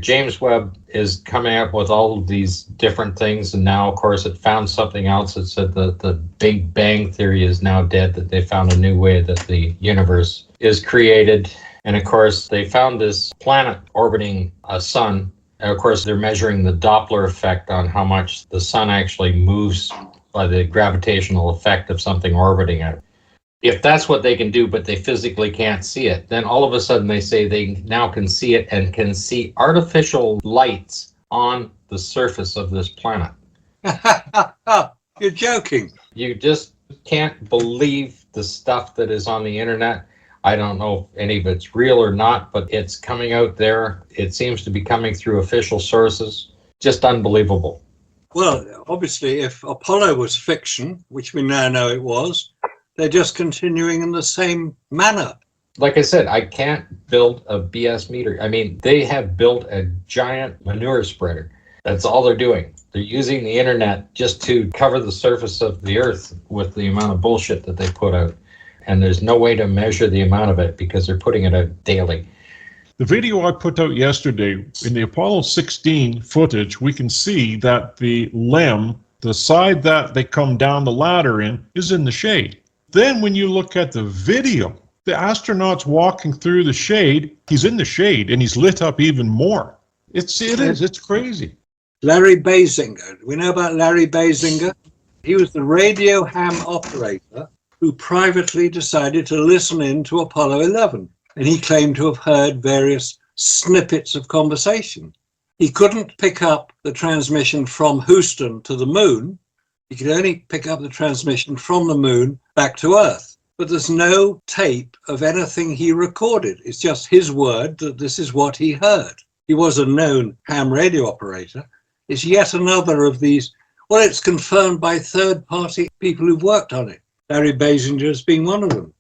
James Webb is coming up with all of these different things, and now, of course, it found something else. It said that the Big Bang Theory is now dead, that they found a new way that the universe is created. And, of course, they found this planet orbiting a sun. And, of course, they're measuring the Doppler effect on how much the sun actually moves by the gravitational effect of something orbiting it. If that's what they can do, but they physically can't see it, then all of a sudden they say they now can see it and can see artificial lights on the surface of this planet. You're joking. You just can't believe the stuff that is on the internet. I don't know if any of it's real or not, but it's coming out there. It seems to be coming through official sources. Just unbelievable. Well, obviously, if Apollo was fiction, which we now know it was, they're just continuing in the same manner. Like I said, I can't build a BS meter. I mean, they have built a giant manure spreader. That's all they're doing. They're using the internet just to cover the surface of the earth with the amount of bullshit that they put out. And there's no way to measure the amount of it because they're putting it out daily. The video I put out yesterday, in the Apollo 16 footage, we can see that the LEM, the side that they come down the ladder in, is in the shade. Then when you look at the video, the astronaut's walking through the shade. He's in the shade and he's lit up even more. It's crazy. Larry Basinger. We know about Larry Basinger. He was the radio ham operator who privately decided to listen in to Apollo 11. And he claimed to have heard various snippets of conversation. He couldn't pick up the transmission from Houston to the moon. He could only pick up the transmission from the moon back to Earth. But there's no tape of anything he recorded. It's just his word that this is what he heard. He was a known ham radio operator. It's yet another of these. Well, it's confirmed by third-party people who've worked on it. Larry Basinger's being one of them.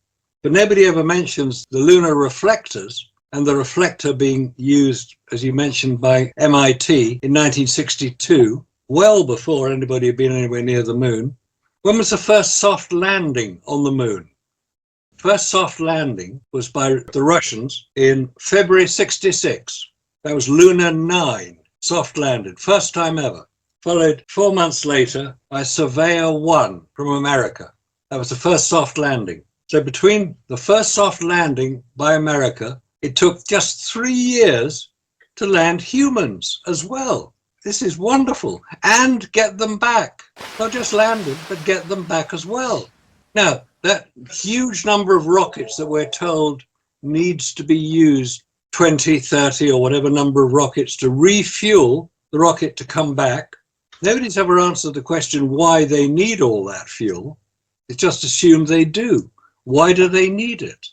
But nobody ever mentions the lunar reflectors and the reflector being used, as you mentioned, by MIT in 1962, well before anybody had been anywhere near the moon. When was the first soft landing on the moon? First soft landing was by the Russians in February 66. That was Lunar 9, soft landed, first time ever. Followed 4 months later by Surveyor 1 from America. That was the first soft landing. So between the first soft landing by America, it took just 3 years to land humans as well. This is wonderful. And get them back. Not just landed, but get them back as well. Now, that huge number of rockets that we're told needs to be used, 20, 30 or whatever number of rockets to refuel the rocket to come back. Nobody's ever answered the question why they need all that fuel. It's just assumed they do. Why do they need it?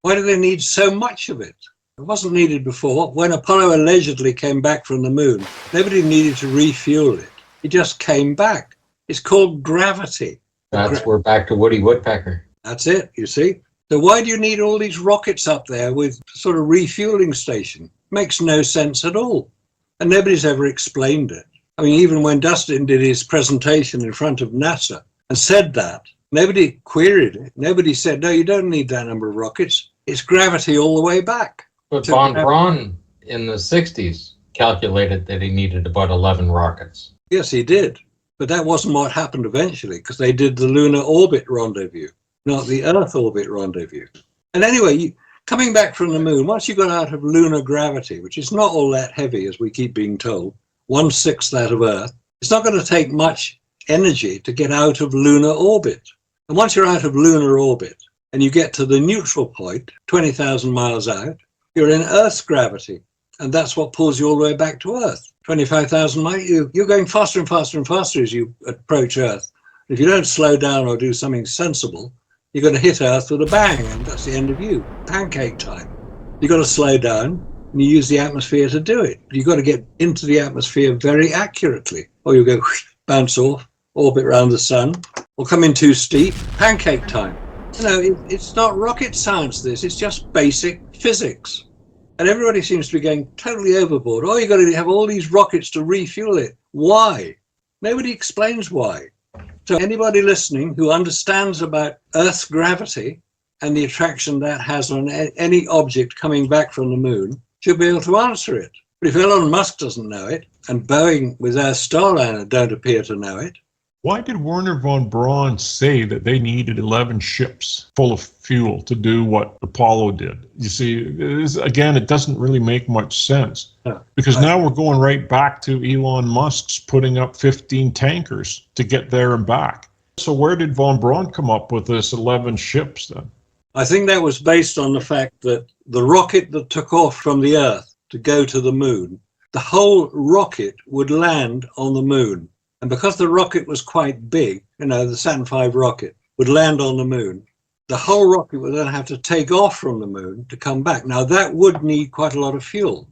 Why do they need so much of it? It wasn't needed before. When Apollo allegedly came back from the moon, nobody needed to refuel it. It just came back. It's called gravity. We're back to Woody Woodpecker. That's it, you see. So why do you need all these rockets up there with sort of refueling station? Makes no sense at all. And nobody's ever explained it. I mean, even when Dustin did his presentation in front of NASA and said that, nobody queried it. Nobody said, no, you don't need that number of rockets. It's gravity all the way back. But von Braun in the 60s calculated that he needed about 11 rockets. Yes, he did. But that wasn't what happened eventually, because they did the lunar orbit rendezvous, not the Earth orbit rendezvous. And anyway, coming back from the moon, once you got out of lunar gravity, which is not all that heavy, as we keep being told, 1/6 that of Earth, it's not going to take much energy to get out of lunar orbit. And once you're out of lunar orbit and you get to the neutral point, 20,000 miles out, you're in Earth's gravity. And that's what pulls you all the way back to Earth. 25,000 miles, you're going faster and faster and faster as you approach Earth. If you don't slow down or do something sensible, you're going to hit Earth with a bang, and that's the end of you. Pancake time. You've got to slow down, and you use the atmosphere to do it. You've got to get into the atmosphere very accurately, or you'll go bounce off, orbit around the sun, or come in too steep. Pancake time. You know, it's not rocket science, this. It's just basic physics. And everybody seems to be going totally overboard. Oh, you've got to have all these rockets to refuel it. Why? Nobody explains why. So anybody listening who understands about Earth's gravity and the attraction that has on any object coming back from the moon should be able to answer it. But if Elon Musk doesn't know it, and Boeing with their Starliner don't appear to know it, why did Werner von Braun say that they needed 11 ships full of fuel to do what Apollo did? You see, again, it doesn't really make much sense. Because now we're going right back to Elon Musk's putting up 15 tankers to get there and back. So where did von Braun come up with this 11 ships then? I think that was based on the fact that the rocket that took off from the Earth to go to the moon, the whole rocket would land on the moon. And because the rocket was quite big, the Saturn V rocket would land on the moon, the whole rocket would then have to take off from the moon to come back. Now, that would need quite a lot of fuel.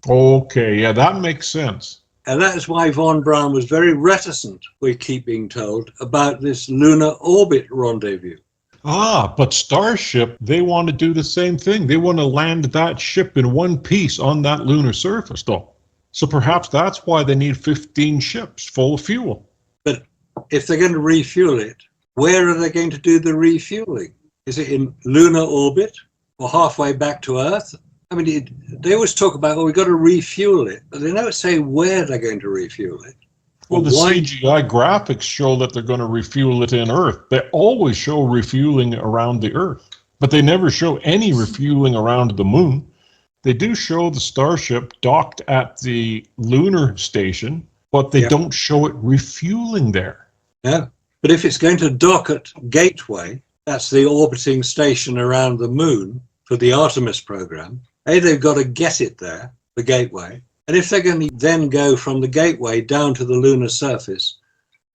Okay, yeah, that makes sense. And that is why von Braun was very reticent, we keep being told, about this lunar orbit rendezvous. But Starship, they want to do the same thing. They want to land that ship in one piece on that lunar surface, though. So perhaps that's why they need 15 ships full of fuel. But if they're going to refuel it, where are they going to do the refueling? Is it in lunar orbit or halfway back to Earth? I mean, they always talk about, we've got to refuel it, but they never say where they're going to refuel it. Well, the CGI graphics show that they're going to refuel it in Earth. They always show refueling around the Earth, but they never show any refueling around the moon. They do show the Starship docked at the lunar station, but they don't show it refueling there. Yeah, but if it's going to dock at Gateway, that's the orbiting station around the moon for the Artemis program, they've got to get it there, the Gateway. And if they're going to then go from the Gateway down to the lunar surface,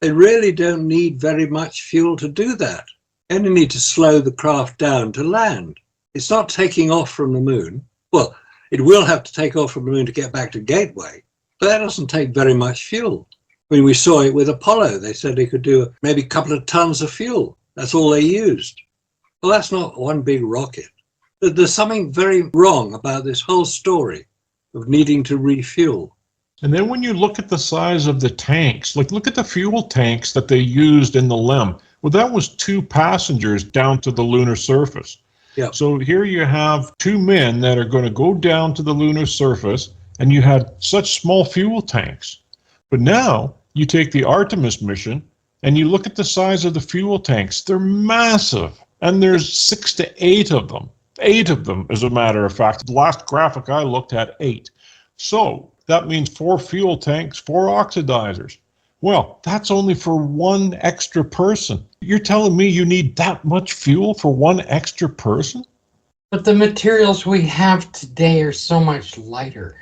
they really don't need very much fuel to do that. They only need to slow the craft down to land. It's not taking off from the moon. Well, it will have to take off from the moon to get back to Gateway, but that doesn't take very much fuel. I mean, we saw it with Apollo. They said they could do maybe a couple of tons of fuel. That's all they used. Well, that's not one big rocket. There's something very wrong about this whole story of needing to refuel. And then when you look at the size of the tanks, like look at the fuel tanks that they used in the LEM. Well, that was 2 passengers down to the lunar surface. Yeah. So here you have 2 men that are going to go down to the lunar surface, and you had such small fuel tanks. But now you take the Artemis mission and you look at the size of the fuel tanks. They're massive, and there's 6 to 8 of them. 8 of them, as a matter of fact. The last graphic I looked at, 8. So that means 4 fuel tanks, 4 oxidizers. Well, that's only for 1 extra person. You're telling me you need that much fuel for 1 extra person? But the materials we have today are so much lighter.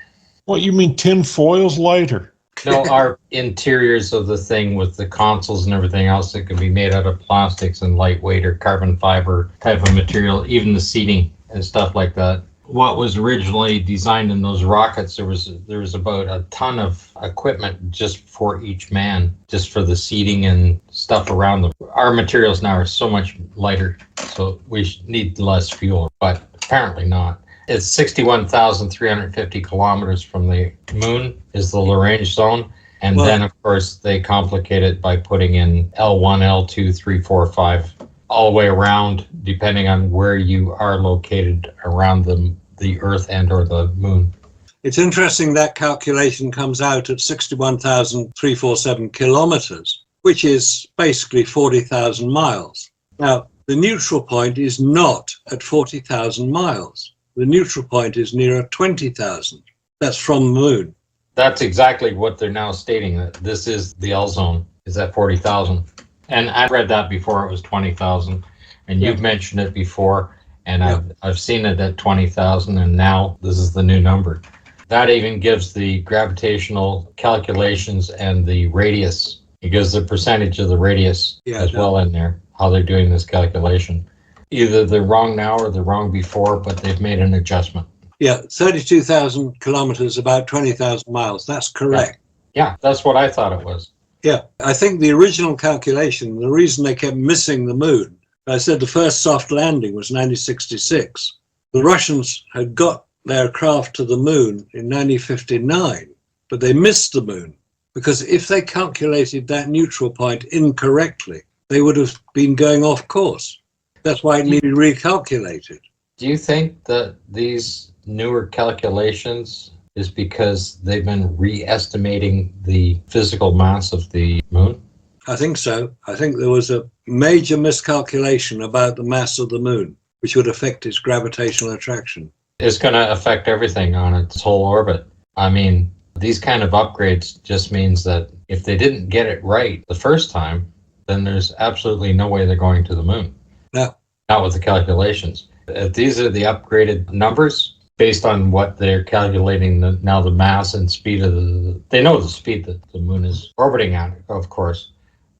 What, you mean tin foil's lighter? No, our interiors of the thing with the consoles and everything else that can be made out of plastics and lightweight or carbon fiber type of material, even the seating and stuff like that. What was originally designed in those rockets, there was about a ton of equipment just for each man, just for the seating and stuff around them. Our materials now are so much lighter, so we need less fuel, but apparently not. It's 61,350 kilometers from the moon is the Lagrange zone. And then, of course, they complicate it by putting in L1, L2, 3, 4, 5, all the way around, depending on where you are located around the Earth and or the moon. It's interesting that calculation comes out at 61,347 kilometers, which is basically 40,000 miles. Now, the neutral point is not at 40,000 miles. The neutral point is nearer 20,000. That's from the moon. That's exactly what they're now stating, that this is the L zone, is at 40,000. And I read that before it was 20,000. And you've mentioned it before, and I've seen it at 20,000, and now this is the new number. That even gives the gravitational calculations and the radius. It gives the percentage of the radius well in there, how they're doing this calculation. Either they're wrong now or they're wrong before, but they've made an adjustment. Yeah, 32,000 kilometers, about 20,000 miles. That's correct. Yeah, that's what I thought it was. Yeah, I think the original calculation, the reason they kept missing the moon, I said the first soft landing was 1966. The Russians had got their craft to the moon in 1959, but they missed the moon because if they calculated that neutral point incorrectly, they would have been going off course. That's why it needed recalculated. Do you think that these newer calculations is because they've been re-estimating the physical mass of the moon? I think so. I think there was a major miscalculation about the mass of the moon, which would affect its gravitational attraction. It's going to affect everything on its whole orbit. I mean, these kind of upgrades just means that if they didn't get it right the first time, then there's absolutely no way they're going to the moon. No. Not with the calculations. If these are the upgraded numbers based on what they're calculating now the mass and speed of they know the speed that the moon is orbiting at, of course.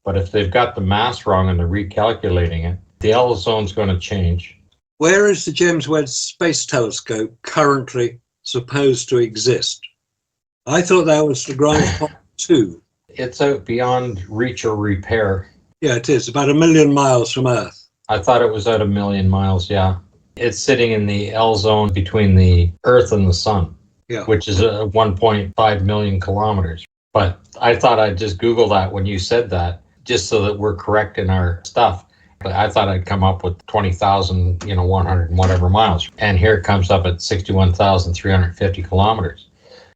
But if they've got the mass wrong and they're recalculating it, the L zone's going to change. Where is the James Webb Space Telescope currently supposed to exist? I thought that was the Grand Pond 2. It's out beyond reach or repair. Yeah, it is, about 1 million miles from Earth. I thought it was out 1 million miles, yeah. It's sitting in the L zone between the Earth and the Sun, which is 1.5 million kilometers. But I thought I'd just Google that when you said that, just so that we're correct in our stuff. But I thought I'd come up with 20,000, 100 and whatever miles. And here it comes up at 61,350 kilometers.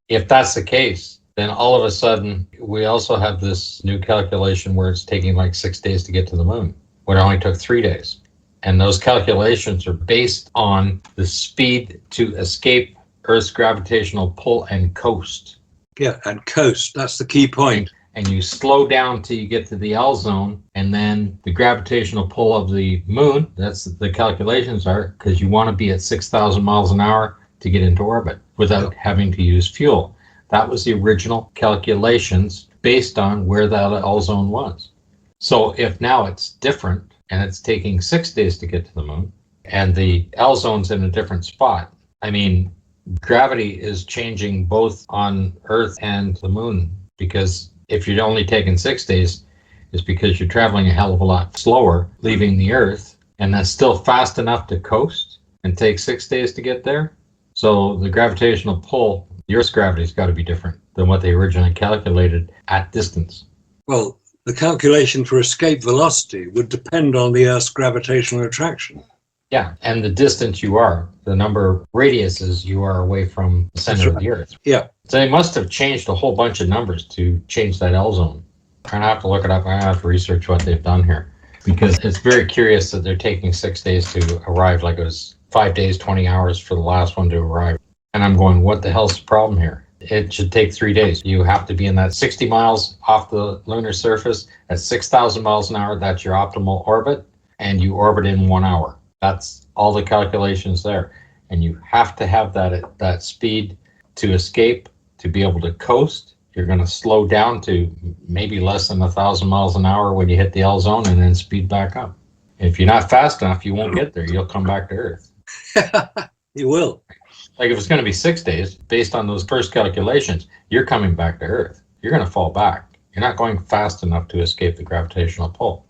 If that's the case, then all of a sudden, we also have this new calculation where it's taking like 6 days to get to the moon, when it only took 3 days. And those calculations are based on the speed to escape Earth's gravitational pull and coast. Yeah, and coast, that's the key point. And you slow down till you get to the L zone, and then the gravitational pull of the moon, that's the calculations are, because you want to be at 6,000 miles an hour to get into orbit without having to use fuel. That was the original calculations based on where that L zone was. So if now it's different and it's taking 6 days to get to the moon and the L zone's in a different spot, I mean, gravity is changing both on Earth and the moon, because if you're only taking 6 days, it's because you're traveling a hell of a lot slower leaving the Earth, and that's still fast enough to coast and take 6 days to get there. So the gravitational pull, the Earth's gravity's got to be different than what they originally calculated at distance. Well, the calculation for escape velocity would depend on the Earth's gravitational attraction. Yeah, and the distance you are, the number of radiuses you are away from the center of the Earth. Yeah. So they must have changed a whole bunch of numbers to change that L zone. I'm going to have to look it up. I'm going to have to research what they've done here, because it's very curious that they're taking 6 days to arrive, like it was 5 days, 20 hours for the last one to arrive. And I'm going, what the hell's the problem here? It should take 3 days. You have to be in that 60 miles off the lunar surface at 6,000 miles an hour. That's your optimal orbit, and you orbit in 1 hour. That's all the calculations there. And you have to have that at that speed to escape, to be able to coast. You're going to slow down to maybe less than 1,000 miles an hour when you hit the L zone, and then speed back up. If you're not fast enough, you won't get there. You'll come back to Earth. You will. Like if it's going to be 6 days, based on those first calculations, you're coming back to Earth. You're going to fall back. You're not going fast enough to escape the gravitational pull.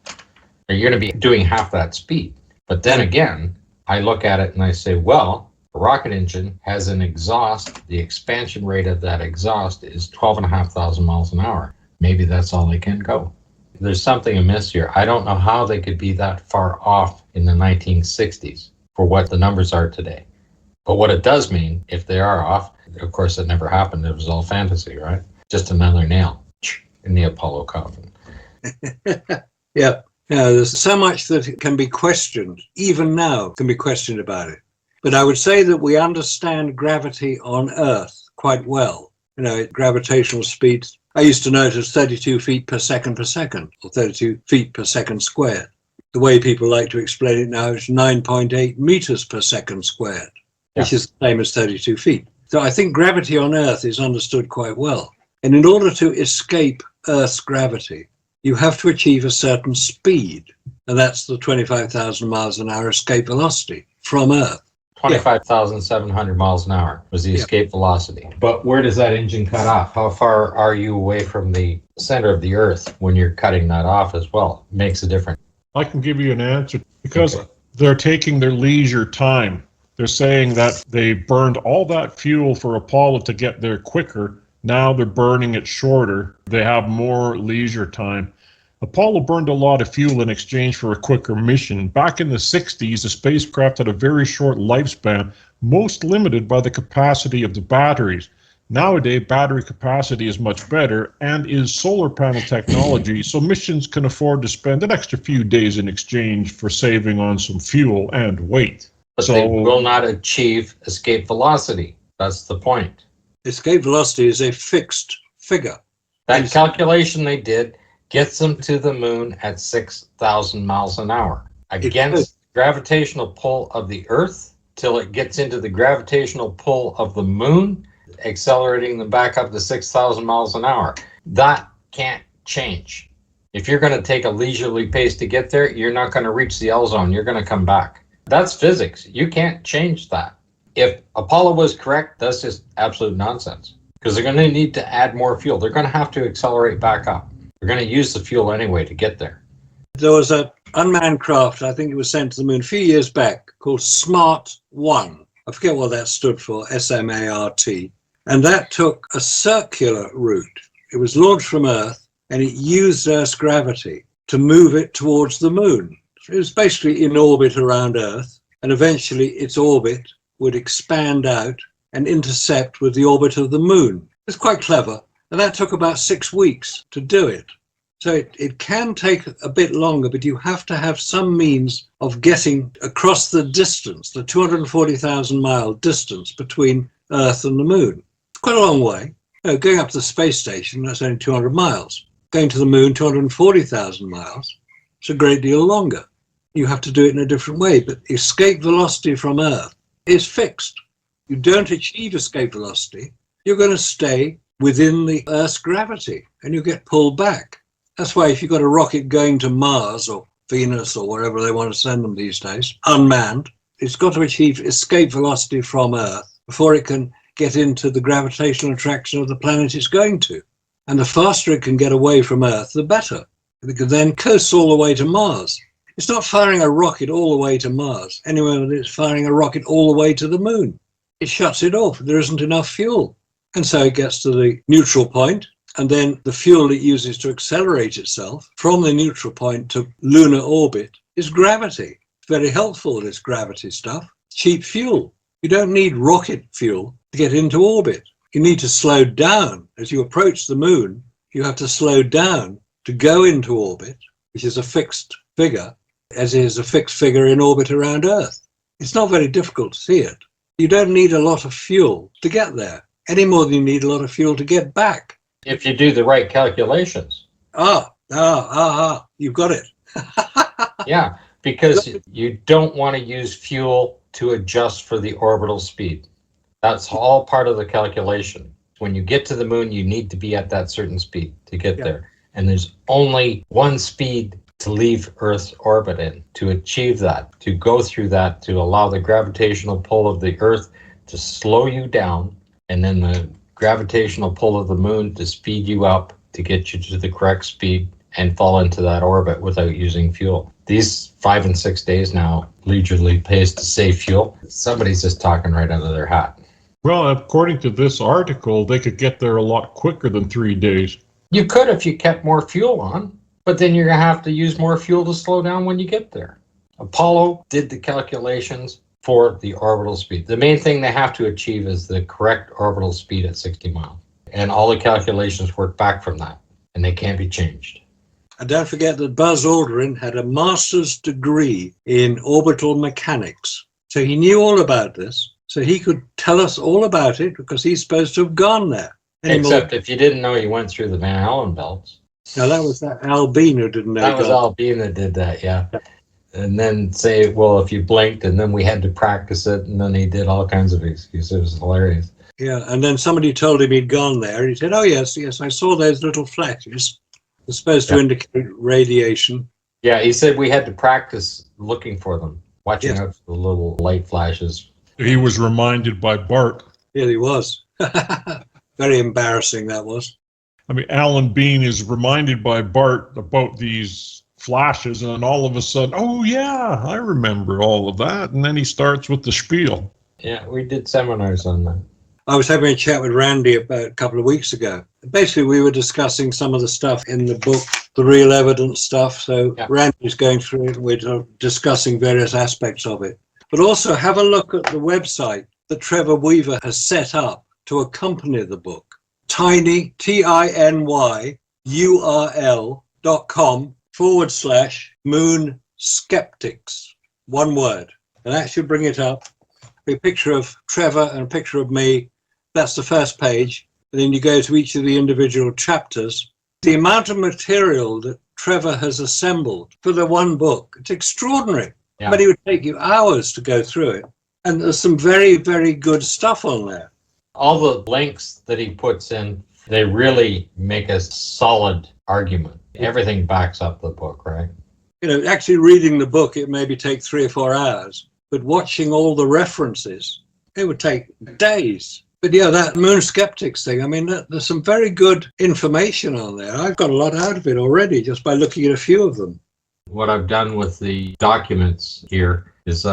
You're going to be doing half that speed. But then again, I look at it and I say, well, a rocket engine has an exhaust. The expansion rate of that exhaust is 12,500 miles an hour. Maybe that's all they can go. There's something amiss here. I don't know how they could be that far off in the 1960s for what the numbers are today. But what it does mean, if they are off, of course it never happened. It was all fantasy, right? Just another nail in the Apollo coffin. Yeah. There's so much that can be questioned, even now can be questioned about it. But I would say that we understand gravity on Earth quite well. Gravitational speed, I used to know it as 32 feet per second, or 32 feet per second squared. The way people like to explain it now is 9.8 meters per second squared, which is the same as 32 feet. So I think gravity on Earth is understood quite well. And in order to escape Earth's gravity, you have to achieve a certain speed, and that's the 25,000 miles an hour escape velocity from Earth. 25,700 miles an hour was the escape velocity. But where does that engine cut off? How far are you away from the center of the Earth when you're cutting that off as well? Makes a difference. I can give you an answer, because they're taking their leisure time. They're saying that they burned all that fuel for Apollo to get there quicker. Now they're burning it shorter. They have more leisure time. Apollo burned a lot of fuel in exchange for a quicker mission. Back in the 60s, the spacecraft had a very short lifespan, most limited by the capacity of the batteries. Nowadays, battery capacity is much better and is solar panel technology, so missions can afford to spend an extra few days in exchange for saving on some fuel and weight. But they will not achieve escape velocity. That's the point. Escape velocity is a fixed figure. That calculation they did gets them to the moon at 6,000 miles an hour against the gravitational pull of the Earth till it gets into the gravitational pull of the moon, accelerating them back up to 6,000 miles an hour. That can't change. If you're going to take a leisurely pace to get there, you're not going to reach the L zone. You're going to come back. That's physics. You can't change that. If Apollo was correct, that's just absolute nonsense, because they're going to need to add more fuel. They're going to have to accelerate back up. They're going to use the fuel anyway to get there. There was an unmanned craft, I think it was sent to the moon a few years back, called SMART-1. I forget what that stood for, S-M-A-R-T. And that took a circular route. It was launched from Earth, and it used Earth's gravity to move it towards the moon. It was basically in orbit around Earth, and eventually its orbit would expand out and intercept with the orbit of the moon. It's quite clever, and that took about 6 weeks to do it. So it can take a bit longer, but you have to have some means of getting across the distance, the 240,000 mile distance between Earth and the moon. It's quite a long way. Going up to the space station, that's only 200 miles. Going to the moon, 240,000 miles. It's a great deal longer. You have to do it in a different way, but escape velocity from Earth is fixed. You don't achieve escape velocity, you're going to stay within the Earth's gravity and you get pulled back. That's why if you've got a rocket going to Mars or Venus or wherever they want to send them these days, unmanned, it's got to achieve escape velocity from Earth before it can get into the gravitational attraction of the planet it's going to. And the faster it can get away from Earth, the better. It can then coast all the way to Mars. It's not firing a rocket all the way to Mars, anywhere that it's firing a rocket all the way to the moon. It shuts it off. There isn't enough fuel. And so it gets to the neutral point, and then the fuel it uses to accelerate itself from the neutral point to lunar orbit is gravity. It's very helpful, this gravity stuff. Cheap fuel. You don't need rocket fuel to get into orbit. You need to slow down. As you approach the moon, you have to slow down to go into orbit, which is a fixed figure, as is a fixed figure in orbit around Earth. It's not very difficult to see it. You don't need a lot of fuel to get there, any more than you need a lot of fuel to get back. If you do the right calculations. You've got it. Yeah, because you don't want to use fuel to adjust for the orbital speed. That's all part of the calculation. When you get to the moon, you need to be at that certain speed to get there. And there's only one speed to leave Earth's orbit in. To achieve that, to go through that, to allow the gravitational pull of the Earth to slow you down, and then the gravitational pull of the moon to speed you up to get you to the correct speed and fall into that orbit without using fuel. These 5 and 6 days now, leisurely pace to save fuel, somebody's just talking right out of their hat. Well, according to this article, they could get there a lot quicker than 3 days. You could if you kept more fuel on, but then you're going to have to use more fuel to slow down when you get there. Apollo did the calculations for the orbital speed. The main thing they have to achieve is the correct orbital speed at 60 miles. And all the calculations work back from that, and they can't be changed. And don't forget that Buzz Aldrin had a master's degree in orbital mechanics. So he knew all about this. So he could tell us all about it because he's supposed to have gone there. Except if you didn't know, you went through the Van Allen belts. No, that was that Albin who didn't know. That was Albin that did that, yeah. And then say, well, if you blinked, and then we had to practice it, and then he did all kinds of excuses. It was hilarious. Yeah, and then somebody told him he'd gone there. He said, oh, yes, I saw those little flashes. They're supposed to indicate radiation. Yeah, he said we had to practice looking for them, watching out for the little light flashes. He was reminded by Bart. Yeah, he was. Very embarrassing, that was. I mean, Alan Bean is reminded by Bart about these flashes, and all of a sudden, oh, yeah, I remember all of that. And then he starts with the spiel. Yeah, we did seminars on that. I was having a chat with Randy about a couple of weeks ago. Basically, we were discussing some of the stuff in the book, the real evidence stuff. So Randy's going through it, and we're discussing various aspects of it. But also have a look at the website that Trevor Weaver has set up to accompany the book. Tiny, tinyurl.com/moon skeptics. One word. And that should bring it up. A picture of Trevor and a picture of me. That's the first page. And then you go to each of the individual chapters. The amount of material that Trevor has assembled for the one book, it's extraordinary. Yeah. But it would take you hours to go through it. And there's some very, very good stuff on there. All the links that he puts in, they really make a solid argument. Everything backs up the book, right? Actually reading the book, it maybe take 3 or 4 hours, but watching all the references, it would take days. But yeah, that moon skeptics thing, I mean, there's some very good information on there. I've got a lot out of it already just by looking at a few of them. What I've done with the documents here is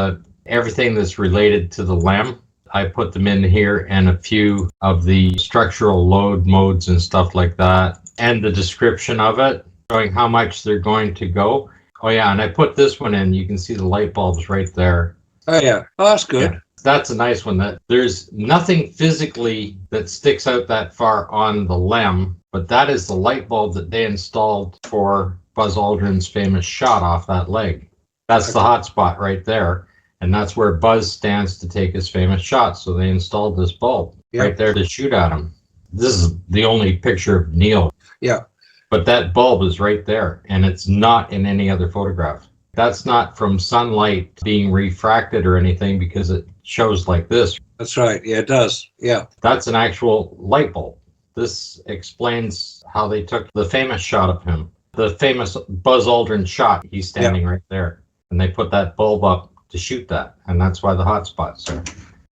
everything that's related to the LEM, I put them in here, and a few of the structural load modes and stuff like that, and the description of it, showing how much they're going to go. Oh yeah, and I put this one in. You can see the light bulbs right there. Oh yeah, that's good. Yeah, that's a nice one. That there's nothing physically that sticks out that far on the LEM, but that is the light bulb that they installed for Buzz Aldrin's famous shot off that leg. That's the hot spot right there. And that's where Buzz stands to take his famous shot. So they installed this bulb right there to shoot at him. This is the only picture of Neil. Yeah. But that bulb is right there, and it's not in any other photograph. That's not from sunlight being refracted or anything, because it shows like this. That's right. Yeah, it does. Yeah. That's an actual light bulb. This explains how they took the famous shot of him. The famous Buzz Aldrin shot, he's standing right there. And they put that bulb up to shoot that, and that's why the hot spots are.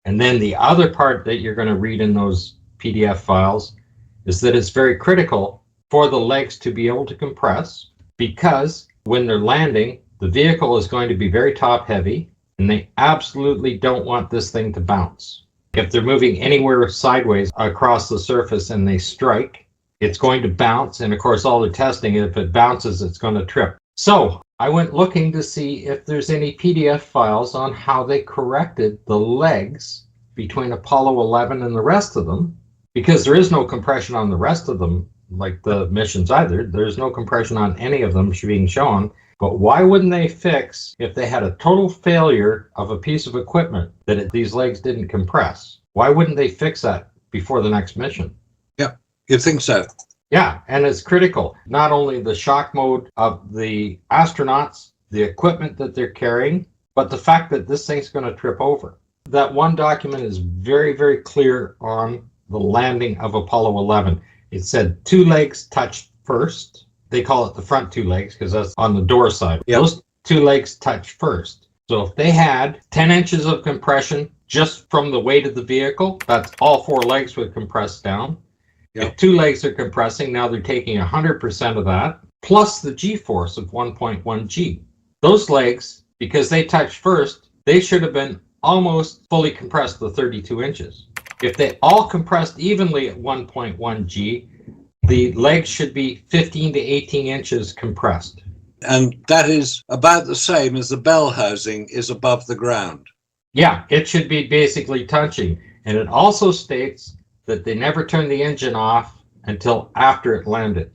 And then the other part that you're going to read in those PDF files is that it's very critical for the legs to be able to compress, because when they're landing, the vehicle is going to be very top heavy, and they absolutely don't want this thing to bounce. If they're moving anywhere sideways across the surface and they strike, it's going to bounce, and of course all the testing, if it bounces, it's going to trip. So I went looking to see if there's any PDF files on how they corrected the legs between Apollo 11 and the rest of them, because there is no compression on the rest of them, like the missions either. There's no compression on any of them being shown. But why wouldn't they fix, if they had a total failure of a piece of equipment, that these legs didn't compress? Why wouldn't they fix that before the next mission? Yeah, you'd think so. Yeah, and it's critical. Not only the shock mode of the astronauts, the equipment that they're carrying, but the fact that this thing's going to trip over. That one document is very, very clear on the landing of Apollo 11. It said 2 legs touched first. They call it the front 2 legs because that's on the door side. Yep. Those 2 legs touched first. So if they had 10 inches of compression just from the weight of the vehicle, that's all 4 legs would compress down. If 2 legs are compressing, now they're taking 100% of that, plus the G-force of 1.1 G. Those legs, because they touched first, they should have been almost fully compressed to 32 inches. If they all compressed evenly at 1.1 G, the legs should be 15 to 18 inches compressed. And that is about the same as the bell housing is above the ground. Yeah, it should be basically touching. And it also states that they never turned the engine off until after it landed.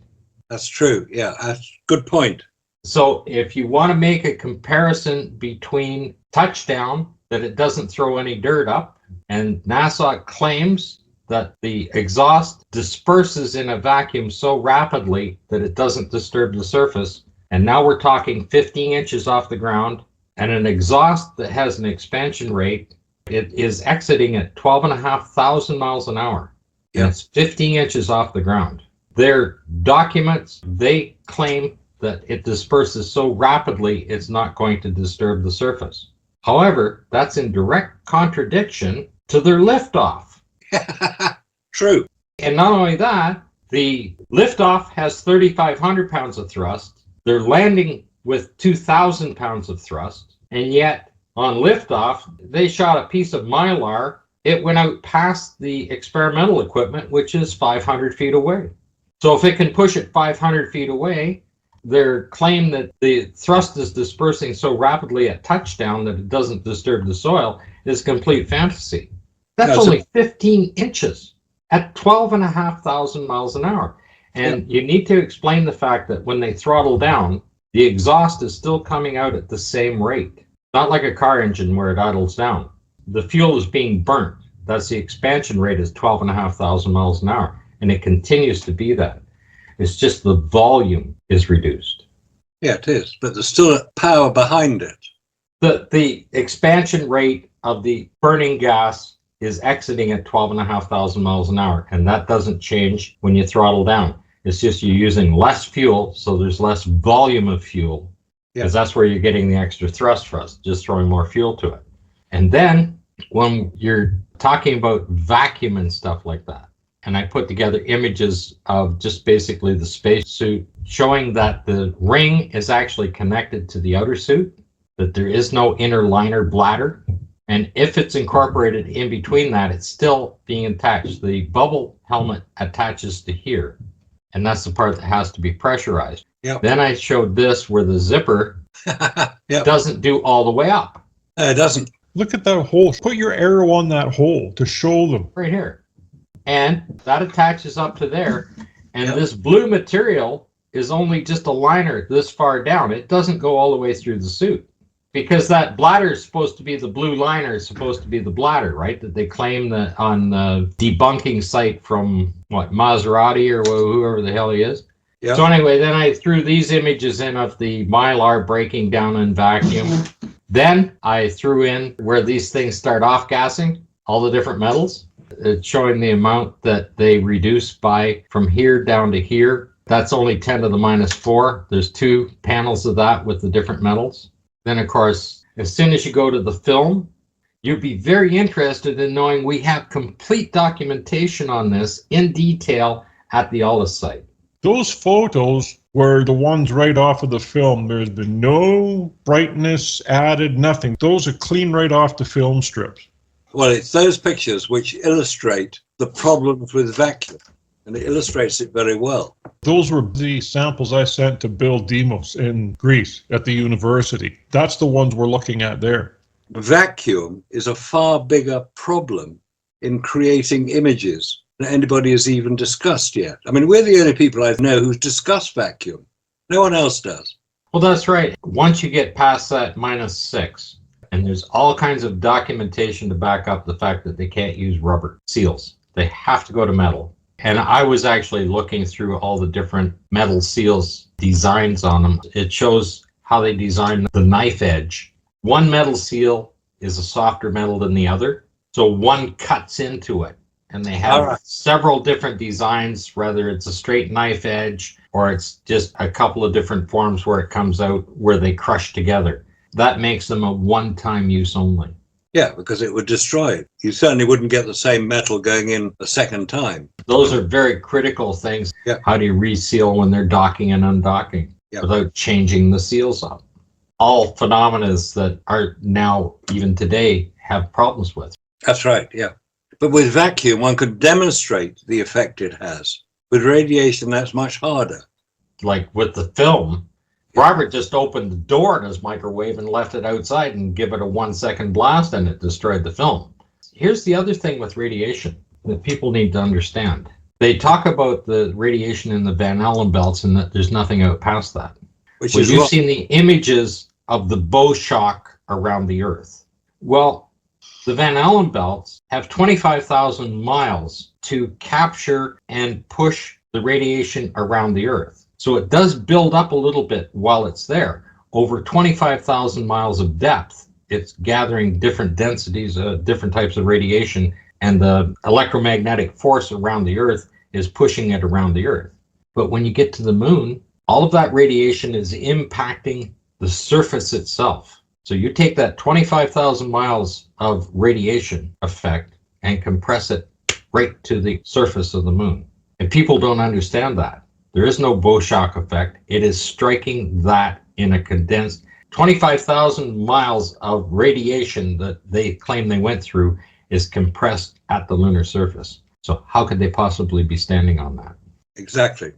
That's true. Yeah, that's a good point. So if you want to make a comparison between touchdown, that it doesn't throw any dirt up, and NASA claims that the exhaust disperses in a vacuum so rapidly that it doesn't disturb the surface. And now we're talking 15 inches off the ground, and an exhaust that has an expansion rate, it is exiting at 12,500 miles an hour. And it's 15 inches off the ground. Their documents, they claim that it disperses so rapidly it's not going to disturb the surface. However, that's in direct contradiction to their liftoff. True. And not only that, the liftoff has 3,500 pounds of thrust. They're landing with 2,000 pounds of thrust. And yet, on liftoff, they shot a piece of Mylar. It went out past the experimental equipment, which is 500 feet away. So if it can push it 500 feet away, their claim that the thrust is dispersing so rapidly at touchdown that it doesn't disturb the soil is complete fantasy. That's No, so- only 15 inches at 12,500 miles an hour. And you need to explain the fact that when they throttle down, the exhaust is still coming out at the same rate. Not like a car engine where it idles down. The fuel is being burnt. That's the expansion rate is 12,500 miles an hour. And it continues to be that. It's just the volume is reduced. Yeah, it is. But there's still a power behind it. The expansion rate of the burning gas is exiting at 12,500 miles an hour. And that doesn't change when you throttle down. It's just you're using less fuel, so there's less volume of fuel, because that's where you're getting the extra thrust, just throwing more fuel to it. And then when you're talking about vacuum and stuff like that, and I put together images of just basically the spacesuit showing that the ring is actually connected to the outer suit, that there is no inner liner bladder. And if it's incorporated in between that, it's still being attached. The bubble helmet attaches to here. And that's the part that has to be pressurized. Yep. Then I showed this where the zipper doesn't do all the way up. It doesn't. Look at that hole. Put your arrow on that hole to show them. Right here. And that attaches up to there. And this blue material is only just a liner this far down. It doesn't go all the way through the suit. Because that bladder is supposed to be, the blue liner is supposed to be the bladder, right? That they claim that on the debunking site from, Maserati or whoever the hell he is. Yep. So anyway, then I threw these images in of the Mylar breaking down in vacuum. Then I threw in where these things start off gassing, all the different metals. It's showing the amount that they reduce by from here down to here. That's only 10 to the minus 4. There's 2 panels of that with the different metals. Then, of course, as soon as you go to the film, you'd be very interested in knowing we have complete documentation on this in detail at the Allis site. Those photos were the ones right off of the film. There's been no brightness added, nothing. Those are clean right off the film strips. Well, it's those pictures which illustrate the problems with vacuum, and it illustrates it very well. Those were the samples I sent to Bill Demos in Greece at the university. That's the ones we're looking at there. Vacuum is a far bigger problem in creating images than anybody has even discussed yet. I mean, we're the only people I know who's discussed vacuum. No one else does. Well, that's right. Once you get past that minus 6, and there's all kinds of documentation to back up the fact that they can't use rubber seals. They have to go to metal. And I was actually looking through all the different metal seals designs on them. It shows how they design the knife edge. One metal seal is a softer metal than the other, so one cuts into it. And they have several different designs, whether it's a straight knife edge or it's just a couple of different forms where it comes out where they crush together. That makes them a one-time use only. Yeah, because it would destroy it. You certainly wouldn't get the same metal going in a second time. Those are very critical things. Yeah. How do you reseal when they're docking and undocking without changing the seals up? All phenomena that are now, even today, have problems with. That's right, yeah. But with vacuum, one could demonstrate the effect it has. With radiation, that's much harder. Like with the film, Robert just opened the door in his microwave and left it outside and give it a 1-second blast and it destroyed the film. Here's the other thing with radiation that people need to understand. They talk about the radiation in the Van Allen belts and that there's nothing out past that. You've seen the images of the bow shock around the Earth. Well, the Van Allen belts have 25,000 miles to capture and push the radiation around the Earth. So it does build up a little bit while it's there. Over 25,000 miles of depth, it's gathering different densities, different types of radiation, and the electromagnetic force around the Earth is pushing it around the Earth. But when you get to the moon, all of that radiation is impacting the surface itself. So you take that 25,000 miles of radiation effect and compress it right to the surface of the moon. And people don't understand that. There is no bow shock effect. It is striking that in a condensed 25,000 miles of radiation that they claim they went through is compressed at the lunar surface. So how could they possibly be standing on that? Exactly.